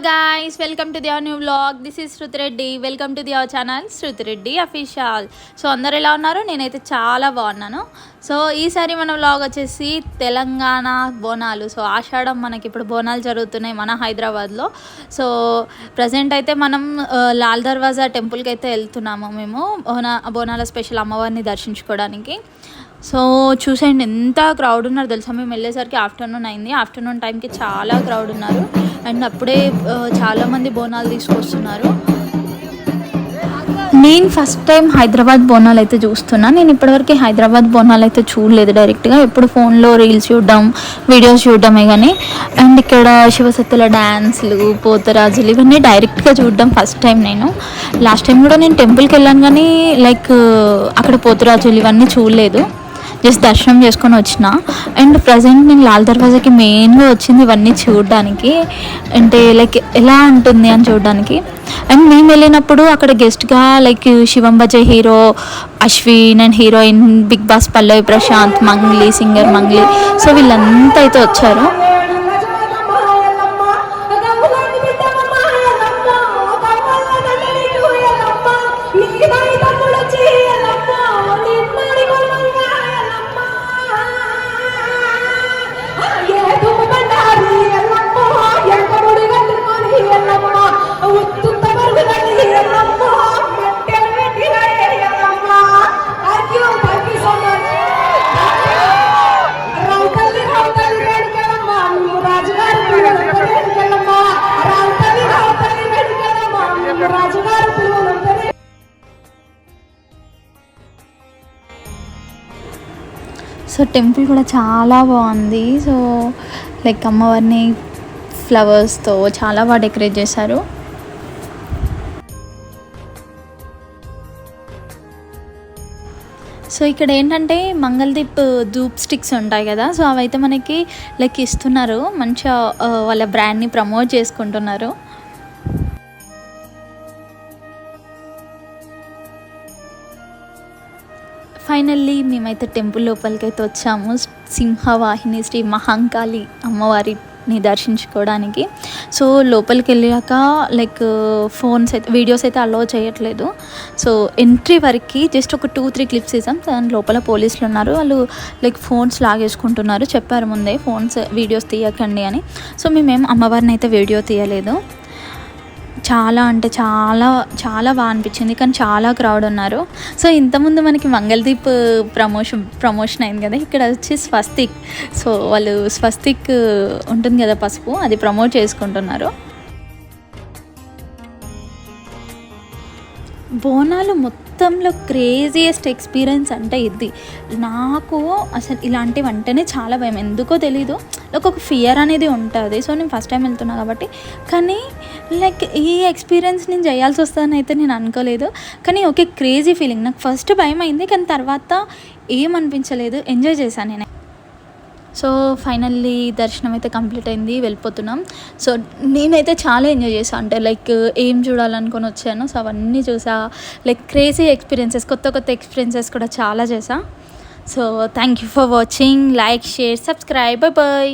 guys, welcome to the new vlog. This is Shruti Reddy. Welcome to our channel Shruti Reddy Official. So అందరు ఎలా ఉన్నారు? నేనైతే చాలా బాగున్నాను. సో ఈసారి మన వ్లాగ్ వచ్చేసి తెలంగాణ బోనాలు. సో ఆషాఢం మనకి ఇప్పుడు బోనాలు జరుగుతున్నాయి మన హైదరాబాద్లో. సో ప్రజెంట్ అయితే మనం లాల్ దర్వాజా టెంపుల్కి అయితే వెళ్తున్నాము మేము బోనాల స్పెషల్ అమ్మవారిని దర్శించుకోవడానికి. సో చూసేయండి ఎంత క్రౌడ్ ఉన్నారు తెలుసా. మేము వెళ్ళేసరికి ఆఫ్టర్నూన్ అయింది. ఆఫ్టర్నూన్ టైంకి చాలా క్రౌడ్ ఉన్నారు అండ్ అప్పుడే చాలామంది బోనాలు తీసుకొస్తున్నారు. నేను ఫస్ట్ టైం హైదరాబాద్ బోనాలు అయితే చూస్తున్నా. నేను ఇప్పటివరకు హైదరాబాద్ బోనాలు అయితే చూడలేదు డైరెక్ట్గా. ఎప్పుడు ఫోన్లో రీల్స్ చూడడం, వీడియోస్ చూడడమే కానీ. అండ్ ఇక్కడ శివసత్తుల డ్యాన్స్లు, పోతరాజులు ఇవన్నీ డైరెక్ట్గా చూడడం ఫస్ట్ టైం నేను. లాస్ట్ టైం కూడా నేను టెంపుల్కి వెళ్ళాను కానీ లైక్ అక్కడ పోతరాజులు ఇవన్నీ చూడలేదు. జస్ట్ దర్శనం చేసుకొని వచ్చిన. అండ్ ప్రజెంట్ నేను లాల్ దర్వాజాకి మెయిన్గా వచ్చింది ఇవన్నీ చూడడానికి, అంటే లైక్ ఎలా ఉంటుంది అని చూడడానికి. అండ్ మేము వెళ్ళినప్పుడు అక్కడ గెస్ట్గా like Shivam Bhaje hero Ashwin and heroine Bigg Boss Pallavi Prashanth, Mangli singer Mangli, so వీళ్ళంతా అయితే వచ్చారు. సో టెంపుల్ కూడా చాలా బాగుంది. సో లైక్ అమ్మవారిని ఫ్లవర్స్తో చాలా బాగా డెకరేట్ చేశారు. సో ఇక్కడ ఏంటంటే మంగళదీప్ ధూప్ స్టిక్స్ ఉంటాయి కదా, సో అవైతే మనకి లైక్ ఇస్తున్నారు. మంచిగా వాళ్ళ బ్రాండ్ని ప్రమోట్ చేసుకుంటున్నారు. ఫైనల్లీ మేమైతే టెంపుల్ లోపలికి అయితే వచ్చాము. సింహవాహిని శ్రీ మహంకాళి అమ్మవారిని దర్శించుకోవడానికి. సో లోపలికి వెళ్ళాక లైక్ ఫోన్స్ అయితే వీడియోస్ అయితే అలో చేయట్లేదు. సో ఎంట్రీ వరకు జస్ట్ ఒక 2-3 క్లిప్స్ ఇస్తాం. దాని లోపల పోలీసులు ఉన్నారు. వాళ్ళు లైక్ ఫోన్స్ లాగేసుకుంటున్నారు. చెప్పారు ముందే ఫోన్స్ వీడియోస్ తీయకండి అని. సో మేమేం అమ్మవారిని అయితే వీడియో తీయలేదు. చాలా అంటే చాలా చాలా బాగా అనిపించింది కానీ చాలా క్రౌడ్ ఉన్నారు. సో ఇంతకుముందు మనకి మంగళదీప్ ప్రమోషన్ అయింది కదా, ఇక్కడ వచ్చి స్వస్తిక్. సో వాళ్ళు స్వస్తిక్ ఉంటుంది కదా పసుపు, అది ప్రమోట్ చేసుకుంటున్నారు. బోనాలు మొత్తంలో క్రేజియస్ట్ ఎక్స్పీరియన్స్ అంటే ఇది. నాకు అసలు ఇలాంటివి అంటేనే చాలా భయం, ఎందుకో తెలీదు. లైక్ ఒక ఫియర్ అనేది ఉంటుంది. సో నేను ఫస్ట్ టైం వెళ్తున్నా కాబట్టి. కానీ లైక్ ఈ ఎక్స్పీరియన్స్ నేను చేయాల్సి వస్తుందని అయితే నేను అనుకోలేదు. కానీ ఓకే, క్రేజీ ఫీలింగ్. నాకు ఫస్ట్ భయం అయింది కానీ తర్వాత ఏమనిపించలేదు, ఎంజాయ్ చేశాను నేను. సో ఫైనల్లీ దర్శనం అయితే కంప్లీట్ అయింది, వెళ్ళిపోతున్నాం. సో నేనైతే చాలా ఎంజాయ్ చేశాను. అంటే లైక్ ఏం చూడాలనుకొని వచ్చాను, సో అవన్నీ చూసా. లైక్ క్రేజీ ఎక్స్పీరియన్సెస్, కొత్త ఎక్స్పీరియన్సెస్ కూడా చాలా చేసా. So thank you for watching. Like, share, subscribe. Bye bye.